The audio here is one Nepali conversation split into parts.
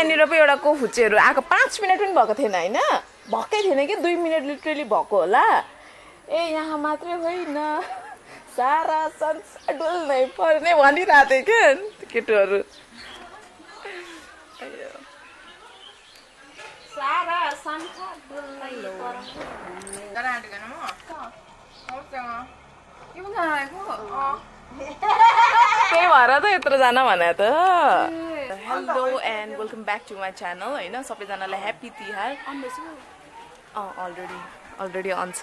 यहाँनिर पो एउटा कोफुचेहरू आएको 5 मिनट पनि भएको थिएन होइन भक्कै थिएन कि 2 मिनट लिटरली भएको होला ए यहाँ मात्रै होइन सारा संसार डुल्नै पर्ने भनिरहेको थिएँ क्या केटुहरू सारा संसार डुल्नै त्यही भएर त यत्रोजना भने त hello and welcome back to my channel होइन सबैजनालाई ह्याप्पी तिहार अलरेडी अन छ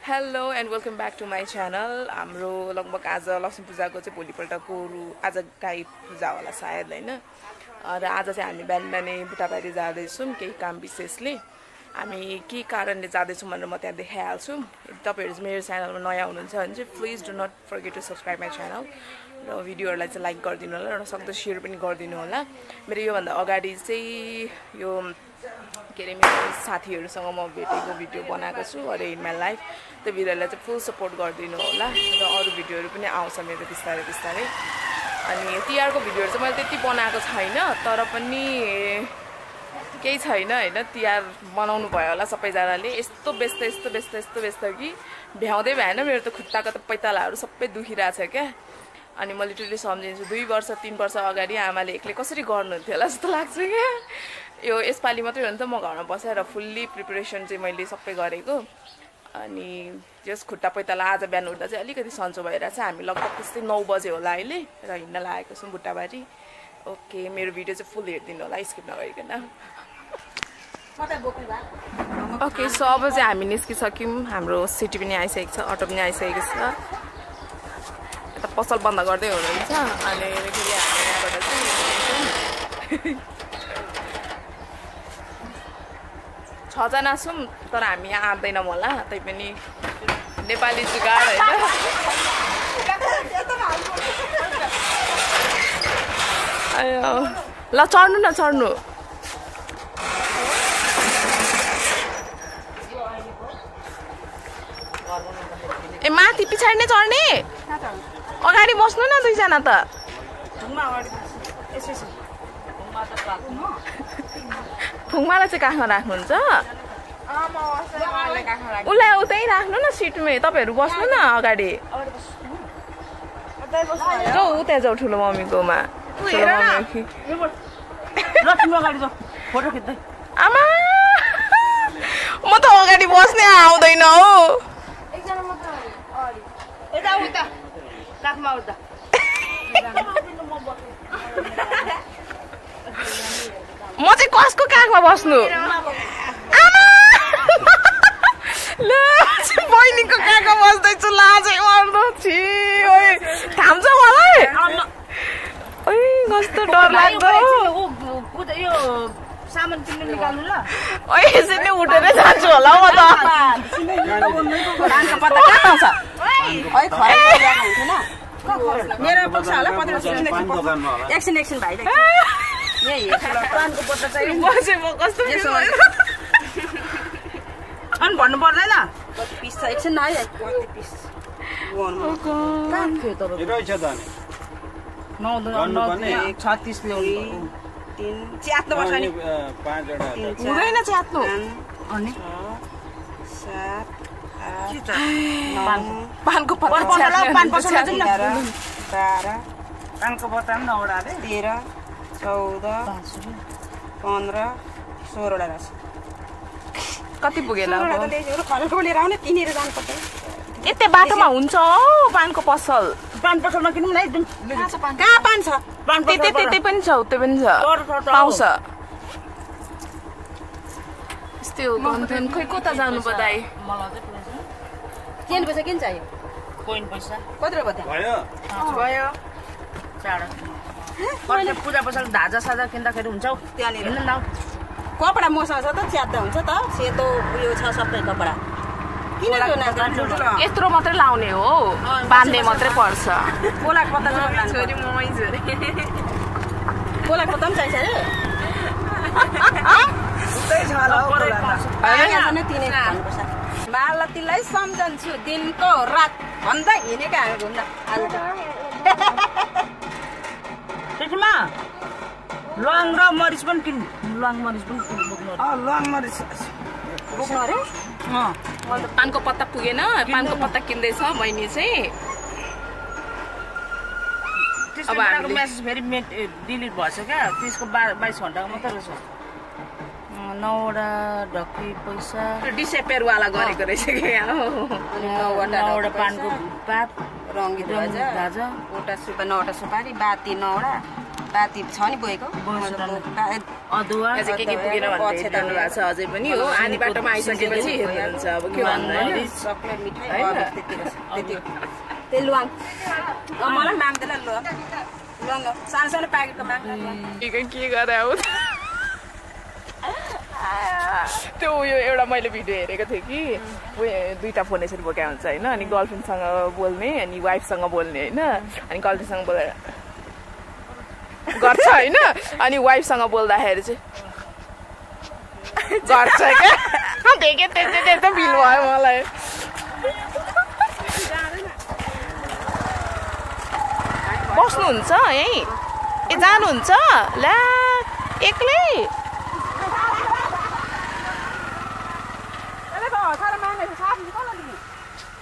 hello and welcome back to my channel हाम्रो लगभग आज लक्ष्मी पूजाको चाहिँ भोलिपल्ट गोरु आज गाई पूजा होला सायद होइन र आज चाहिँ हामी बिहानै बुटाबारी जाँदैछौँ केही काम विशेषले हामी के कारणले जाँदैछौँ भनेर म त्यहाँ देखाइहाल्छु तपाईँहरू चाहिँ मेरो च्यानलमा नयाँ हुनुहुन्छ भने चाहिँ please do not forget to subscribe my channel र भिडियोहरूलाई चाहिँ लाइक गरिदिनु होला र सक्दो सेयर पनि गरिदिनु होला मेरो योभन्दा अगाडि चाहिँ यो के अरे मेरो साथीहरूसँग म भेटेको भिडियो बनाएको छु अरे इन माई लाइफ त्यो भिडियोलाई चाहिँ फुल सपोर्ट गरिदिनु होला र अरू भिडियोहरू पनि आउँछ मेरो बिस्तारै बिस्तारै अनि तिहारको भिडियोहरू चाहिँ मैले त्यति बनाएको छैन तर पनि केही छैन होइन तिहार बनाउनु भयो होला सबैजनाले यस्तो व्यस्त कि भ्याउँदै भएन मेरो त खुट्टाको त पैतालाहरू सबै दुखिरहेछ क्या अनि म लिटरली सम्झिन्छु 2 वर्ष 3 वर्ष अगाडि आमाले एक्लै कसरी गर्नुहुन्थ्यो होला जस्तो लाग्छ क्या यो यसपालि मात्रै हो नि त म घरमा बसेर फुल्ली प्रिपरेसन चाहिँ मैले सबै गरेको अनि जस खुट्टा पैताला आज बिहान उठ्दा चाहिँ अलिकति सन्चो भइरहेछ हामी लगभग त्यस्तै 9 बजे होला अहिले र हिँड्न लागेको छौँ बुट्टाबारी ओके मेरो भिडियो चाहिँ फुल हेरिदिनु होला स्किप नगरिकन ओके सो अब चाहिँ हामी निस्किसक्यौँ हाम्रो सिटी पनि आइसकेको छ अटो पनि आइसकेको छ यता पसल बन्द गर्दै हुनुहुन्छ अनि फेरि हामी यहाँबाट चाहिँ 6 जना छौँ तर हामी यहाँ आँट्दैनौँ होला तैपनि नेपाली जुगाड होइन ल चढ्नु न चढ्नु ए माथि पछाडि नै चढ्ने अगाडि बस्नु न 2 जना त फुङमालाई चाहिँ काखमा राख्नुहुन्छ उसलाई उतै राख्नु न सिटमै तपाईँहरू बस्नु न अगाडि जाऊ उतै जाऊ ठुलो मम्मीकोमा आमा म त अगाडि बस्ने आउँदैन हो म चाहिँ कसको काखमा बस्नु आमा ल बहिनीको काखमा बस्दैछु लाजै मर्दो छि ओए थाम्छ मलाई ओइ कस्तो डर लाग्दो यो सामान किन्नु निकाल्नु ल ओइ यसरी उठेर जान्छु होला म त पानको पत्ता कहाँ पाउँछ ओइ खरै ल्याएको हुन्छ न मेरो पक्ष होला 15 एकछिन भाइ यही पानको पत्ता चाहिँ म कस्तो अनि भन्नु पर्दैन कति पिस छ एकछिन आयो कति पिस च्यात्नु पर्छ नि हुँदैन च्यात्नु पानको पत्ता पानको पत्ता पनि नौडा 13 14 15 16 वटा रहेछ कति पुगेन लिएर आउने किनेर जानुपर्छ यतै बाटोमा हुन्छ हौ पानको पसल पान पसलमा किनौँ न एकदम कहाँ पान छ त्यतै पनि छ उतै पनि छ पाउँछ यस्तै हो गन्थेन खोइ कता जानु बदाई किन पैसा किन चाहियो कोइन पैसा कति भयो भयो चाँडो पूजा पसल धाजा साजा किन्दाखेरि हुन्छ हौ त्यहाँनिर हिँड्नु न कपडा मसँग छ त च्यात्दा हुन्छ त सेतो उयो छ सबै कपडा यत्रो मात्रै लाउने हो बाँध्ने मात्रै पर्छ पोलाक पत्ता छोरी ममै छोरी पोलाक पत्ता पनि चाहिन्छ मालतीलाई सम्झन्छु दिनको रात भन्दा हिँडेका हामी घुम्दा ल्वाङ र मरिच पनि किन्नु ल्वाङ मरिच पनि बोक्नु ल्वाङ मरिच बोक्नु अरे मैले त पानको पत्ता पुगेन पानको पत्ता किन्दैछ बहिनी चाहिँ अब हाम्रो मेसेज फेरि डिलिट भएछ क्या त्यसको 22 घण्टाको मात्रै रहेछ 9वटा ढक्की पैसा डिसेपेयरवाला गरेको रहेछ क्या 9वटा पानको पात रङ्गी ध्वजा 9वटा सुपारी बाती 9वटा बाती छ नि बोकेको अदुवा के पुगेन भन्दै जानु भएको छ अझै पनि हो आनी बाटोमा आइसकेपछि हेर्नुहुन्छ अब के भन्नु चक्लेट मिठाई त्यति त्यो ल्वाङ मलाई माग्दैन ल्वाङ सानो सानो प्याकेटको माग्दैन के गरे हो त्यो उयो एउटा मैले भिडियो हेरेको थिएँ कि दुईटा फोन यसरी बोकेको हुन्छ होइन अनि गर्लफ्रेन्डसँग बोल्ने अनि वाइफसँग बोल्ने होइन अनि गर्लफ्रेन्डसँग बोलेर गर्छ होइन अनि वाइफसँग बोल्दाखेरि चाहिँ गर्छ क्या देखेँ त्यस्तो फिल भयो मलाई बस्नुहुन्छ यहीँ ए जानुहुन्छ ला एक्लै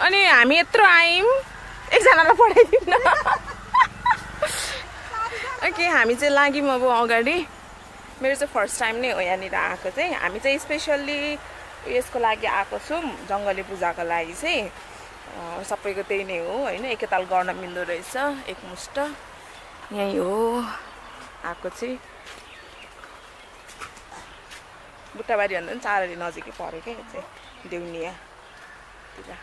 अनि हामी यत्रो आयौँ एकजनालाई पठाइदिउँ न ओके हामी चाहिँ लाग्यौँ अब अगाडि मेरो चाहिँ फर्स्ट टाइम नै हो यहाँनिर आएको चाहिँ हामी चाहिँ स्पेसल्ली यसको लागि आएको छौँ जङ्गली पूजाको लागि चाहिँ सबैको त्यही नै हो होइन एकैताल गर्न मिल्दो रहेछ एकमुष्ट यहीँ हो आएको चाहिँ बुट्टाबारी भन्दा पनि चाररी नजिकै पऱ्यो क्या यो चाहिँ देउनियातिर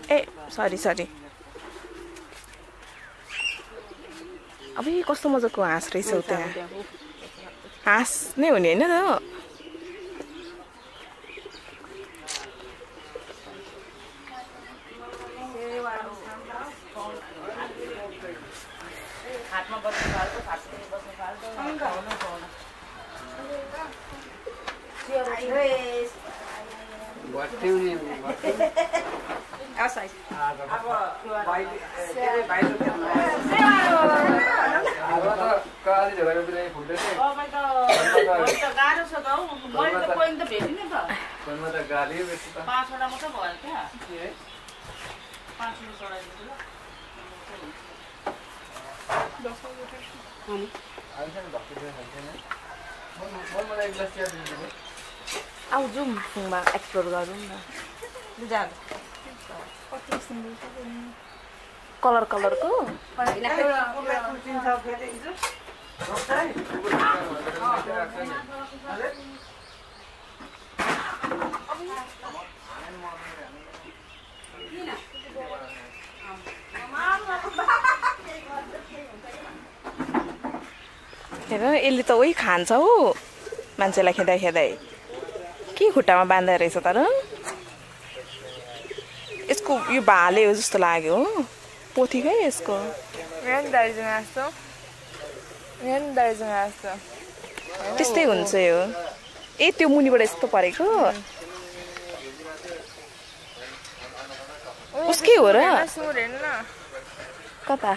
ए सरी अब कस्तो मजाको हाँस रहेछ त्यहाँ हाँस नै हुने होइन त आऊ जाउँ फुङमा एक्सप्लोर गरौँ न कलरको हेर यसले त उही खान्छ हो मान्छेलाई खेदाइ के खुट्टामा बाँध्दै रहेछ तर यसको यो भाले हो जस्तो लाग्यो हो पोथीकै यसको त्यस्तै हुन्छ यो ए त्यो मुनिबाट यस्तो परेको उसकै हो र कता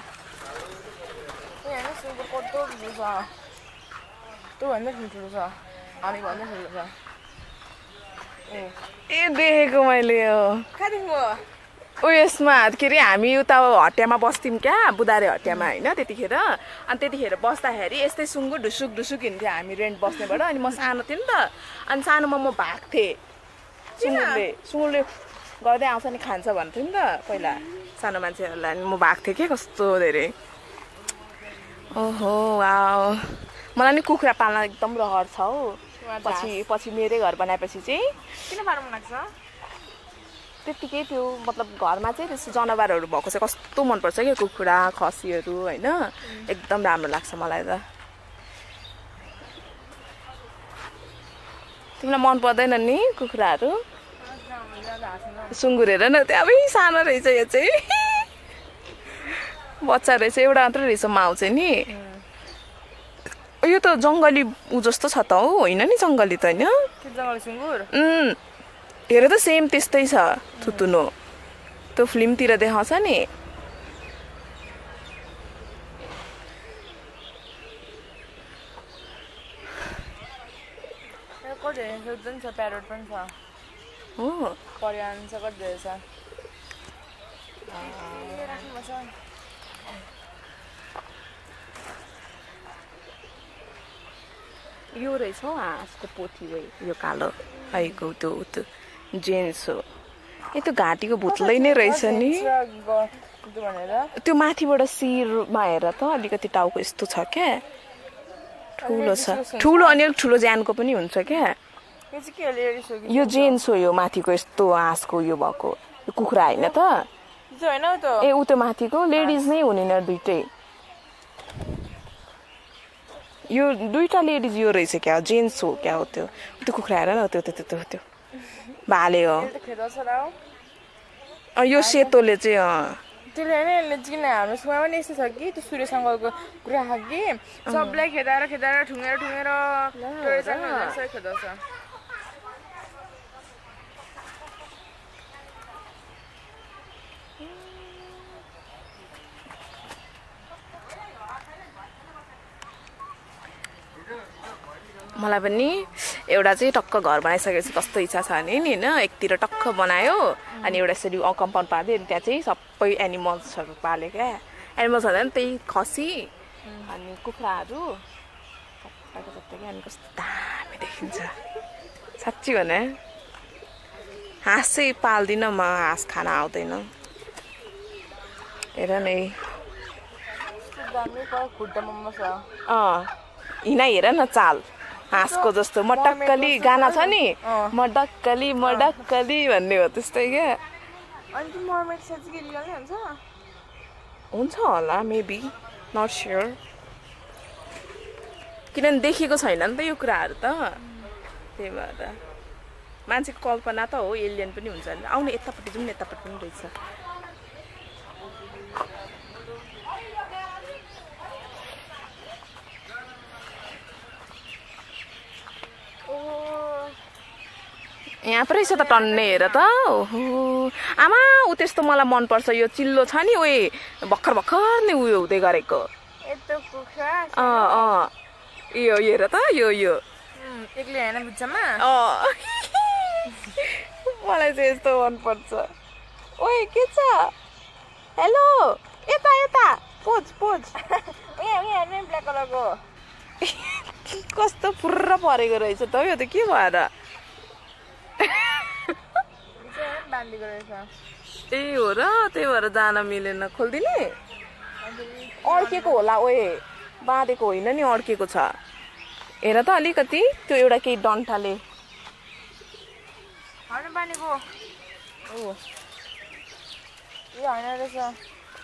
ए देखेको मैले यो उयसमा के अरे हामी उता हटियामा बस्थ्यौँ क्या बुधारे हटियामा होइन त्यतिखेर अनि त्यतिखेर बस्दाखेरि यस्तै सुँगुर ढुसुक हिँड्थ्यो हामी रेन्ट बस्नेबाट अनि म सानो थिएँ नि त अनि सानोमा म भाग्थेँ सुँगुरले गर्दै आउँछ नि खान्छ भन्थ्यो नि त पहिला सानो मान्छेहरूलाई अनि म भाग्थेँ क्या कस्तो धेरै ओहो वाउ मलाई नि कुखुरा पाल्न एकदम रहर छ हौ पछि मेरै घर बनाएपछि चाहिँ किन पार्नु मन लाग्छ त्यतिकै त्यो मतलब घरमा चाहिँ त्यस्तो जनावरहरू भएको चाहिँ कस्तो मनपर्छ क्या कुखुरा खसीहरू होइन एकदम राम्रो लाग्छ मलाई त तिमीलाई मन पर्दैन नि कुखुराहरू सुँगुर हेर न त्यहाँ सानो रहेछ यो चाहिँ बच्चा रहेछ एउटा मात्रै रहेछ माउ चाहिँ नि यो त जङ्गली उ जस्तो छ त हौ होइन नि जङ्गली त होइन जङ्गली सुँगुर हेर त सेम त्यस्तै छ थुतुनो यस्तो फिल्मतिर देखाउँछ नि प्यारोट पनि छ हो परियान छ कति छ यो रहेछ हौ हाँसको पोथी यो कालो आएको त्यो जेन्स हो त्यो घाँटीको भुत्लै नै रहेछ नि त्यो माथिबाट शिरमा हेर त अलिकति टाउको यस्तो छ क्या ठुलो छ ठुलो अनि अलिक ठुलो ज्यानको पनि हुन्छ क्या यो जेन्स हो यो माथिको यस्तो हाँसको यो भएको यो कुखुरा होइन त ए ऊ त्यो माथिको लेडिज नै हुने न दुइटै यो दुईटा लेडिज यो रहेछ क्या जेन्स हो क्या हो त्यो कुखुरा हेर न त्यो भाले हो यो सेतोले चाहिँ त्यसले होइन यसले किन हाम्रो छुवा पनि यस्तो छ कि त्यो सूर्यशङ्करको कुरा छ कि सबलाई खेदाएर ठुङ्गेर खेदाउँछ मलाई पनि एउटा चाहिँ टक्क घर बनाइसकेपछि कस्तो इच्छा छ भने नि होइन एकतिर टक्क बनायो अनि एउटा यसरी कम्पाउन्ड पार्दै त्यहाँ चाहिँ सबै एनिमल्सहरू पाल्यो क्या एनिमल्स भन्दा पनि त्यही खसी अनि कुखुराहरू अनि कस्तो दामी देखिन्छ साँच्ची भने हाँस चाहिँ पाल्दिनँ म हाँस खान आउँदैन हेर न हिँड हेर न चाल हाँसको जस्तो मडक्कली गाना छ नि मडक्कली भन्ने हो त्यस्तै क्या हुन्छ होला मेबी नट स्योर किनभने देखेको छैन नि त यो कुराहरू त त्यही भएर मान्छेको कल्पना त हो एलियन पनि हुन्छ नि आउने यतापट्टि जाउँ न यतापट्टि पनि रहेछ यहाँ पो रहेछ त टन्ने हेर त ओहो आमा ऊ त्यस्तो मलाई मनपर्छ यो चिल्लो छ नि ओए भर्खर नै उयो हुँदै गरेको यो हेर त यो एक्लै होइन बुझ्छमा मलाई चाहिँ यस्तो मनपर्छ ओए के छ हेलो यता पोज ब्ल्याक कलरको कस्तो फुर्र परेको रहेछ त यो त के भएर ए हो र त्यही भएर जान मिलेन खोलिदिने अड्केको होला ओए बाँधेको होइन नि अड्केको छ हेर त अलिकति त्यो एउटा केही डन्ठाले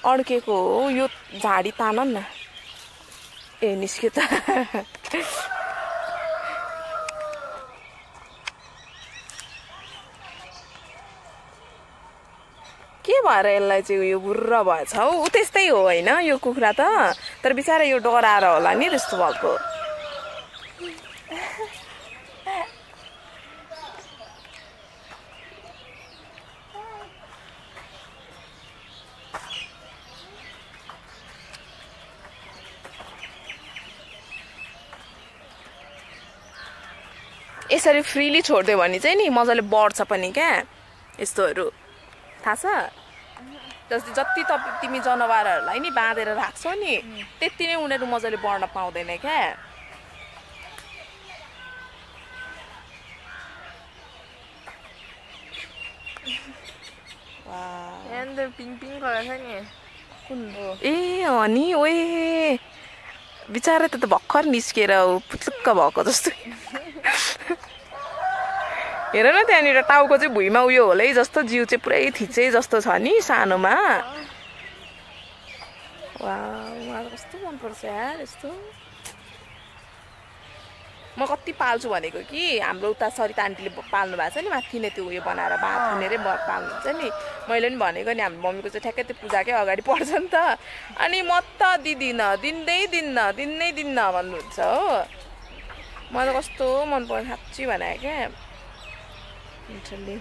अड्केको हो यो झाडी तान न ए निस्क्यो त के भएर यसलाई चाहिँ उयो बुर्र भएछ हौ ऊ त्यस्तै हो होइन यो कुखुरा त तर बिचारा यो डराएर होला नि त्यस्तो भएको यसरी फ्रीली छोड्दियो भने चाहिँ नि मजाले बढ्छ पनि क्या यस्तोहरू थाहा छ जति तिमी जनावरहरूलाई नि बाँधेर राख्छौ नि त्यति नै उनीहरू मजाले बढ्न पाउँदैन क्या पिङ्क कलर छ नि कुन ए हो नि ओए बिचारा त भर्खर निस्केर पुचुक्क भएको जस्तो हेर न त्यहाँनिर टाउको चाहिँ भुइँमा उयो होला है जस्तो जिउ चाहिँ पुरै थिचे जस्तो छ नि सानोमा मलाई कस्तो मनपर्छ यार यस्तो म कति पाल्छु भनेको कि हाम्रो उता सरिता आन्टीले पाल्नु भएको छ नि माथि नै त्यो उयो बनाएर भात हुनेरै पाल्नुहुन्छ नि मैले पनि भनेको नि हाम्रो मम्मीको चाहिँ ठ्याक्कै त्यो पूजाकै अगाडि पर्छ नि त अनि म त दिदिनँ दिँदै दिन्न भन्नुहुन्छ हो मलाई कस्तो मनपर्छ साँच्ची भनेको क्या लिटरली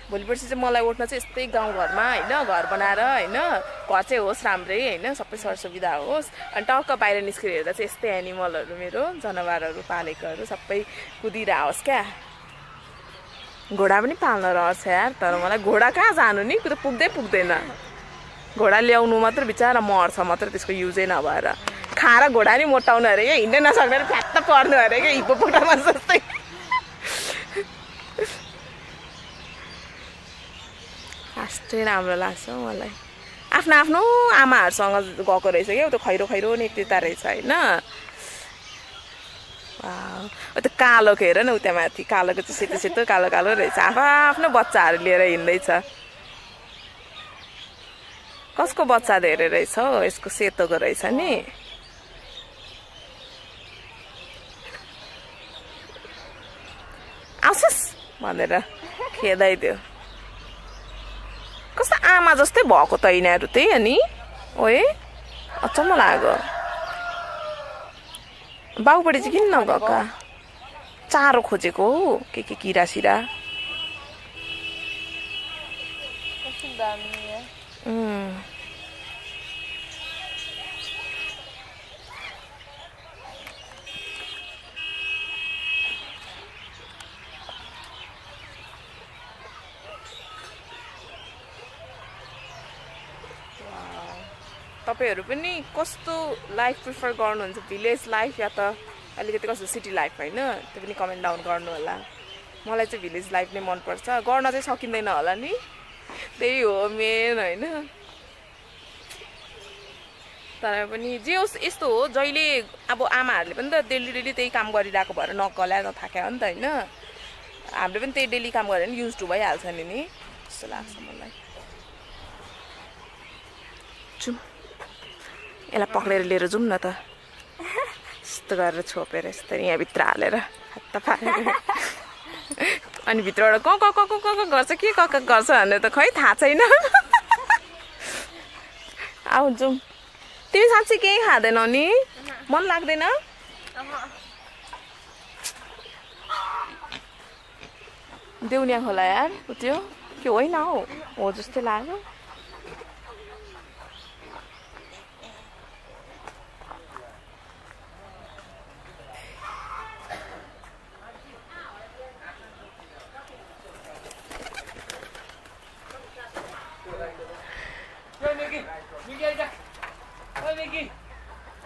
भोलि पर्सि चाहिँ मलाई उठ्न चाहिँ यस्तै गाउँघरमा होइन घर बनाएर होइन घर चाहिँ होस् राम्रै होइन सबै सरसुविधा होस् अनि टक्क बाहिर निस्केर हेर्दा चाहिँ यस्तै एनिमलहरू मेरो जनावरहरू पालेकोहरू सबै कुदिरहोस् क्या घोडा पनि पाल्न रहन्छ यार तर मलाई घोडा कहाँ जानु नि कुरो पुग्दैन घोडा ल्याउनु मात्र बिचारा मर्छ मात्र त्यसको युजै नभएर खाएर घोडा नि मोटाउनु अरे क्या हिँड्नै नसक्ने फ्याट्ट पर्नु अरे क्या हिप्पोपोटामस जस्तै खासै राम्रो लाग्छ मलाई आफ्नो आमाहरूसँग गएको रहेछ क्या त्यो खैरो नेक्तिता रहेछ होइन त्यो कालोको हेर न उता माथि कालोको चाहिँ सेतो कालो रहेछ आफ्नो बच्चाहरू लिएर हिँड्दैछ कसको बच्चा धेरै रहेछ हौ यसको सेतोको रहेछ नि आउँछस् भनेर खेदाइदियो कस्तो आमा जस्तै भएको त यिनीहरू त्यही अनि ओए अचम्म लाग्यो बाउबडी चाहिँ किन नगएका चारो खोजेको हो के किरासिरा तपाईहरु पनि कस्तो लाइफ प्रिफर गर्नुहुन्छ भिलेज लाइफ या त अलिकति कस्तो सिटी लाइफ हैन त्यो पनि कमेन्ट डाउन गर्नु होला मलाई चाहिँ भिलेज लाइफ नै मन पर्छ गर्न चाहिँ सकिँदैन होला नि त्यही हो मेन हैन तर पनि जे होस् यस्तो हो जहिले अब आमाहरुले पनि त डेली त्यही काम गरिराको भएर नगल्या नथाक्या हो नि त हैन हामीले पनि त्यही डेली काम गरेर नि युज टु भइहाल्छ नि जस्तो लाग्छ मलाई चुम यसलाई पक्रेर लिएर जाउँ न त यस्तो गरेर छोपेर यस्तो यहाँ भित्र हालेर हात पारेर अनि भित्रबाट क गर्छ के गर्छ भन्ने त खै थाहा छैन आऊ जाउँ तिमी साँच्चै केही खाँदैनौ नि मन लाग्दैन देउनिया खोला यार त्यो के होइन हो जस्तै लाग्यो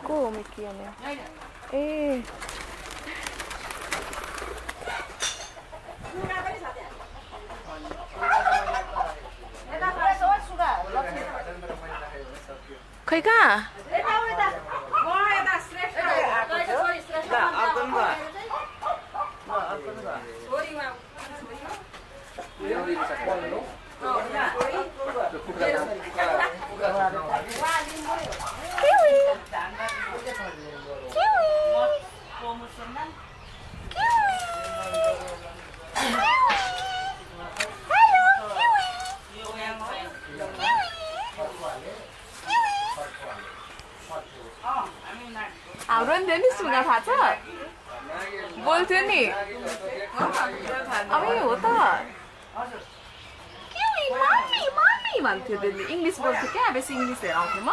को हो मिकी अनि ए खै कहाँ हाम्रो नि थियो नि सुगा थाहा छ बोल्थ्यो नि अब हो त मम्मी भन्थ्यो त्यसले इङ्ग्लिस बोल्थ्यो क्या बेसी इङ्ग्लिस हेर आउँथ्यो म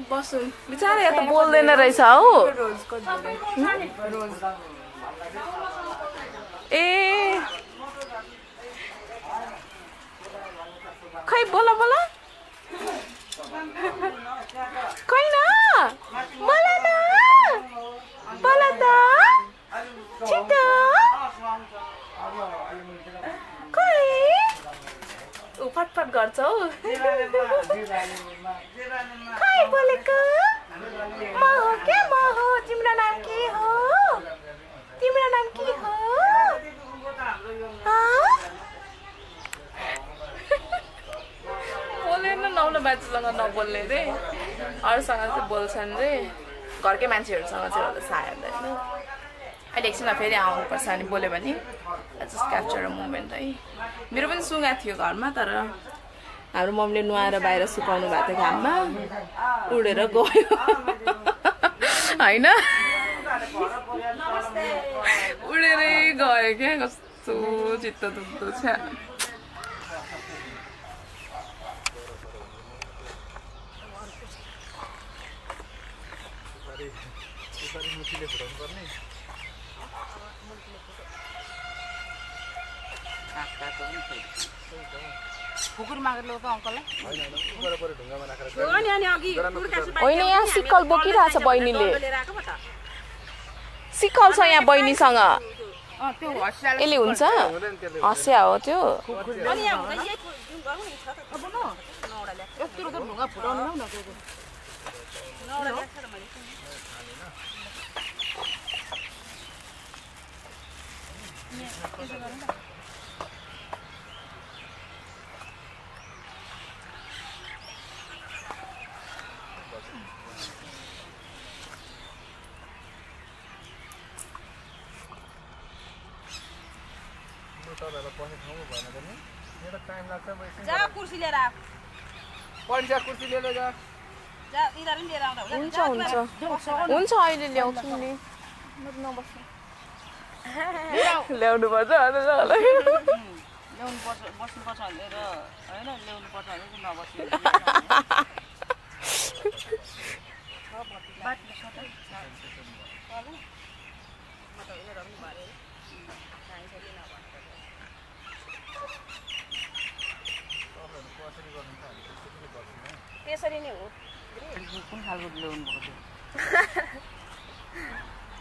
बसु बिचारा यहाँ त बोल्दैन रहेछ हौ ए खै बोल खै न बोल त छिटो खै ऊ फटफट गर्छ हौ खै बोलेको म हो क्या म हो तिम्रो नाम के हो बोलेन नौलो बाजेसँग नबोल्ने रे अरूसँग चाहिँ बोल्छन् रे घरकै मान्छेहरूसँग चाहिँ होला सायद होइन अहिले एकछिनमा फेरि आउनुपर्छ अनि बोल्यो भने जस्ट क्याप्चर अ मोमेन्ट है मेरो पनि सुगा थियो घरमा तर हाम्रो मम्मीले नुहाएर बाहिर सुकाउनु भएको थियो घाममा उडेर गयो होइन उडेरै गयो क्या कस्तो चित्त दुख्दो छ कुकुर मागेर लो त अङ्कललाई होइन यहाँ सिक्कल बोकिरहेछ बहिनीले सिक्कल छ यहाँ बहिनीसँग यसले हुन्छ हँस्या हो त्यो जा कुर्सी लिएर आ पञ्चा कुर्सी लिएर जा जा इधर लिएर आउँदा हुन्छ हुन्छ हुन्छ अहिले ल्याउँछु नि ल्याउनु पर्छ ल्याउनु पर्छ बस्नुपर्छ भनेर होइन ल्याउनु पर्छ भने नबस्नु त्यसरी नै हो कुन खालको ल्याउनु भएको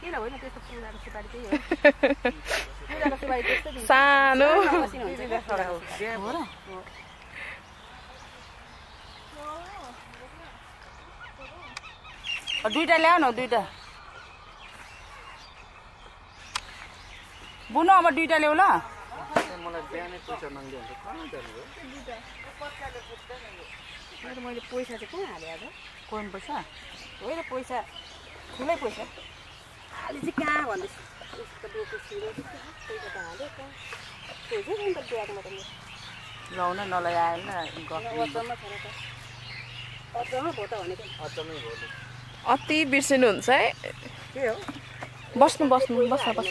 किन होइन त्यस्तो पूजाको सुपारी त्यही हो पूजाको सुपारी त्यस्तो दिन्छ सानो दुईटा ल्याऊ न दुईटा बुनु अब दुईटा ल्याऊ ल मलाई बिहानै पैसा माग्दै हुन्छ कहाँ जानु मेरो मैले पैसा चाहिँ कहाँ हालेँ आज कोही पैसा होइन पैसा ठुलै पैसा अहिले चाहिँ कहाँ भन्दैछु उसको डोको छिरो पैसा त हाल्यो कहाँ पैसा नि त ब्यागमा त ल्याउ न नलगाएन अचम्म छ र त अचम्म भयो त भनेको अचम्मै भयो अति बिर्सिनुहुन्छ है के हो बस्नु बस्नु बस्छ बस्छ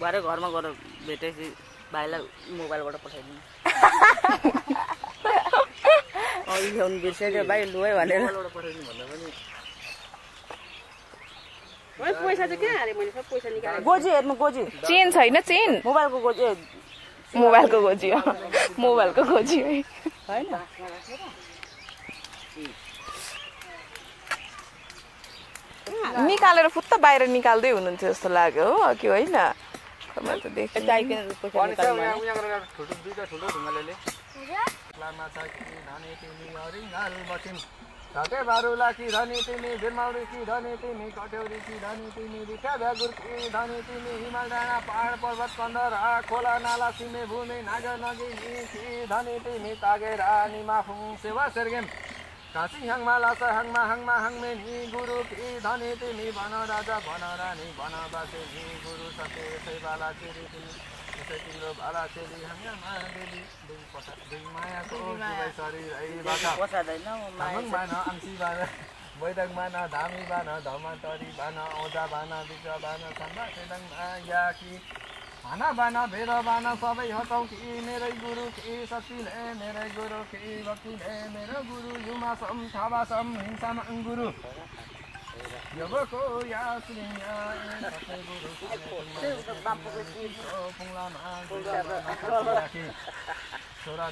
भरे घरमा गएर भेटेपछि भाइलाई मोबाइलबाट पठाइदिनु ल्याउनु बिर्सेको भाइ लु है भनेर पठाइदिनु भन्दा पनि पैसा चाहिँ कहाँ हालेँ मैले सब पैसा निकालेँ गोजी हेर्नु गोजी चेन छैन चेन मोबाइलको गोजी मोबाइलको गोजी हो मोबाइलको गोजी होइन निकालेर फुत्त बाहिर निकाल्दै हुनुहुन्थ्यो जस्तो लाग्यो हो कि होइन मैले त देखेँ दुईटा ठुलो ढुङ्गाले लामा छ कि धनी तिमी अरिङ्गाल बसिन् ढके बारुला कि धनी तिमी भिरमाउरी कि धनी तिमी कट्यौरी कि धनी तिमी बिखा भ्यागुर कि धनी तिमी हिमाल डाँडा पहाड पर्वत कन्दर खोला नाला सिमे भूमि नागर नगिनी कि धनी तिमी तागेर निमाफुङ सेवा सेर्गेम काशी हाङमा लासा हाङमा हाङमा हाङमे नि गुरु कि धनी तिमी भन राजा भन रानी भन बासे नि गुरु सके यसै बाला चेरी तिमी यसै तिम्रो बाला चेरी हाङमा देवी दुई मायाको दुवै शरीर ऐबाट हाङ बान आंसी बान बैदङ बान धामी बान धमातरी बान ओजा बान बिच बान सम्बा सेदङ या कि भाना बान भेर बान सबै हटाउ कि मेरै गुरु कि शक्तिले मेरै गुरु कि भक्तिले मेरो गुरु युमा सम थाबा सम हिंसामा गुरु यबको या श्रीया सबै गुरु सोरा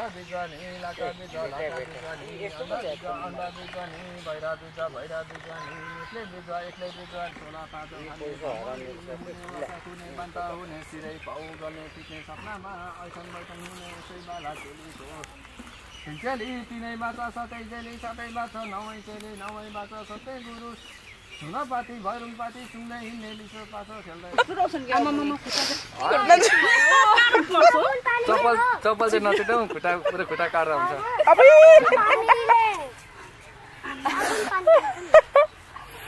बिजा नि लाका बिजा नि अन्डा बिजा नि भैरा बिजा नि एक्लै बिजा सोला पाँच कुनै बन्ता हुने सिरै पाउ गर्ने टिक्ने सपनामा ऐसन बैठन हुने यसै बाला चेलीको चेली तिनै बाचा सतै चेली सतै बाचा नवै चेली नवै बाचा सतै गुरु सुनपाती भैरुङपाती सुन्दै हिँड्ने लिसो पाछो खेल्दै चप्पल चाहिँ नछुटाउँ खुट्टा पुरै खुट्टा काटेर हुन्छ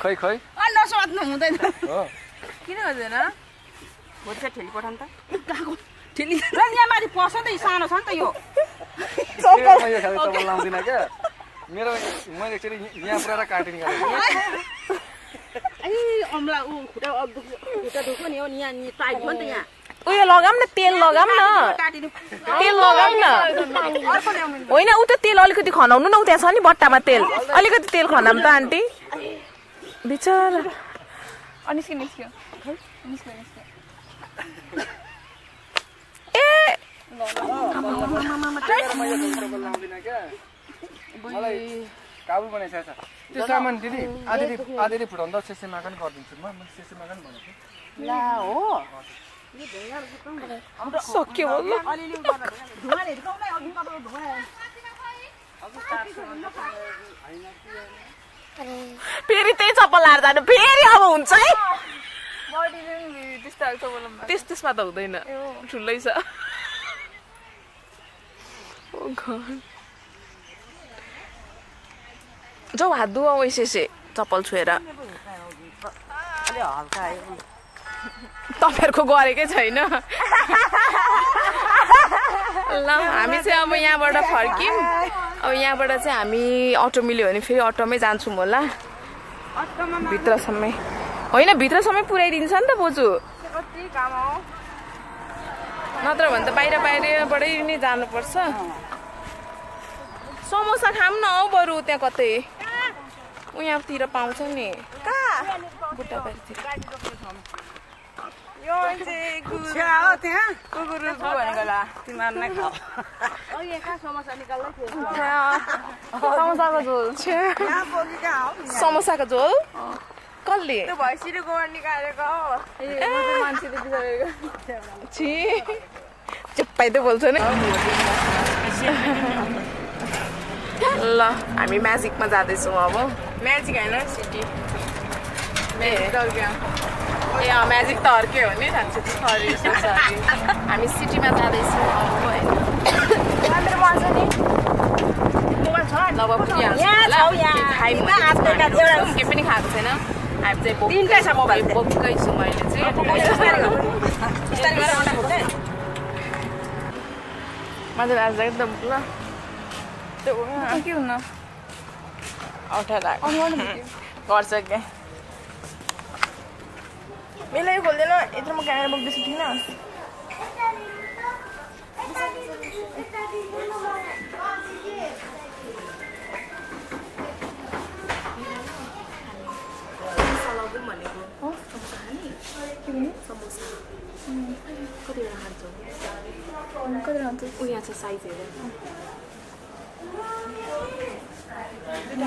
खै खै नसोध्नु हुँदैन किन हुँदैन भोलि चाहिँ ठेली पठाउनु त ठेली यहाँ माथि पस नि त सानो छ नि त यो चप्पल लाउँदिन क्या मेरो मैले एकचोटि यहाँ पुरा काटिङ गरेको अम्ला खुट्टा दुख्यो नि हो नि यहाँ टाइट भयो नि त यहाँ उयो लगाम न तेल लगाम न तेल लगाम न होइन उ त तेल अलिकति खनाउनु न उ त्यहाँ छ नि बट्टामा तेल अलिकति तेल खनाम त आन्टी बिचरा निस्क्यो ए मलाई काबु बनाइसकेको छ त्यो सामान दिदी आधी फुटाउँदा सेसेमा पनि गरिदिन्छु म सेसेमा पनि भनेको ला हो सक्यो होला धुवाले हिर्काउनै अघि मात्र धुवा फेरि त्यही चप्पल लाएर जानु फेरि अब हुन्छ है त्यसमा त हुँदैन ठुलै छ जाऊ हात धुवा वैसे चप्पल छोएर तपाईँहरूको गरेकै छैन ल हामी चाहिँ अब यहाँबाट फर्क्यौँ अब यहाँबाट चाहिँ हामी अटो मिल्यो भने फेरि अटोमै जान्छौँ होला भित्रसम्मै होइन भित्रसम्मै पुऱ्याइदिन्छ नि त बोजू नत्र भने त बाहिरबाटै नै जानुपर्छ समोसा खाऊँ न हौ बरु त्यहाँ कतै उहाँतिर पाउँछ नि बुट्टाबारीतिर समोसाको झोल समोसाको झोल कसले चुप्पाइ त बोल्छ नि ल हामी म्याजिकमा जाँदैछौँ अब म्याजिक होइन सिटी ए म्याजिक त अर्कै हो नि हामी सिटीमा जाँदैछौँ अब होइन अब के पनि खाएको छैन हामी चाहिँ बोक्कै छु मैले चाहिँ मजा आज एकदम ल के हुन अठार गर्छ क्या मेलै खोल्दैन यत्रो म क्यामेरा बोक्दैछु ठिक न उयो छ साइज हेरेर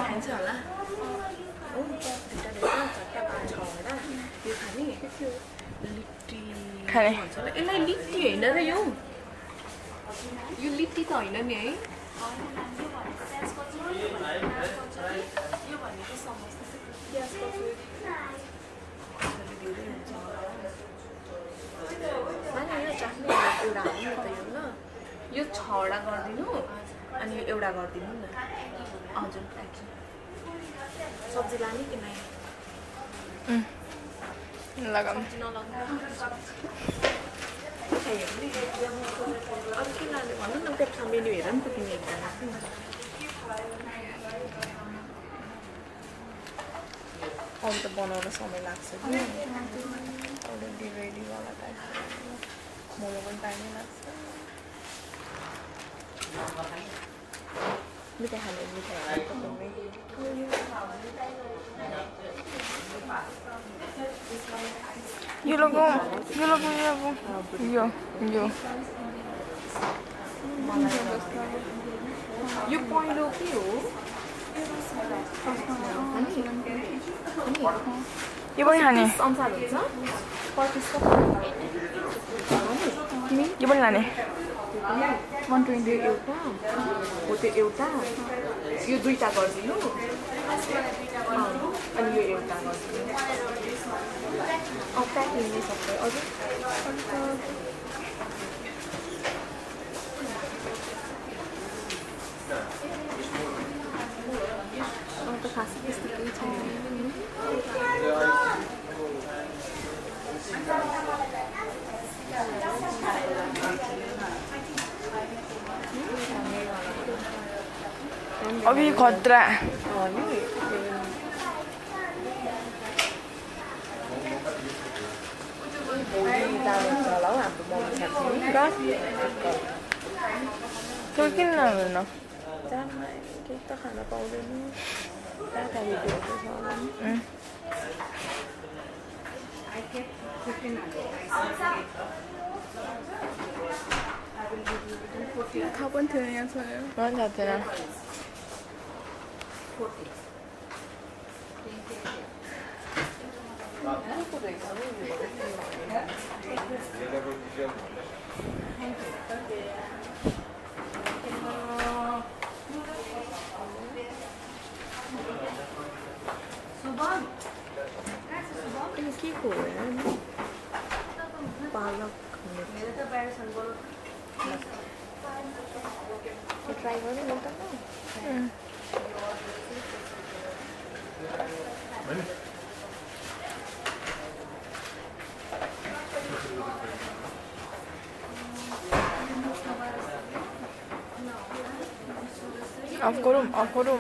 खान्छ होला यसलाई लिट्टी होइन र यो लिट्टी त होइन नि है यो 6वटा गरिदिनु अनि यो एउटा गरिदिनु न हजुर सब्जी लाने कि नै लगाम भन्नु न त्यसमा मेन्यु हेर नि त तिमी एकजना अरू त बनाउन समय लाग्छ कि अलरेडी रेडीवाला टाइप मोमो पनि टाइमै लाग्छ मिठाई खाने मिठाई यो लगाऊ यो पहिलो के हो यो पनि खाने अनुसार हुन्छ 35 यो पनि लाने 120 एउटा हो त्यो एउटा यो दुईटा गरिदिनु अनि यो एउटा गरिदिनु प्याकिङ नै सबै अझै त खासै त्यस्तो केही छैन अभी खतरा त्यो किन नहुनु केही त खान पाउँदैन थाहा पनि थिएन यहाँ छोडेर मलाई थाहा थिएन के को पालक ट्राई गर्नु नि त अफ गरौँ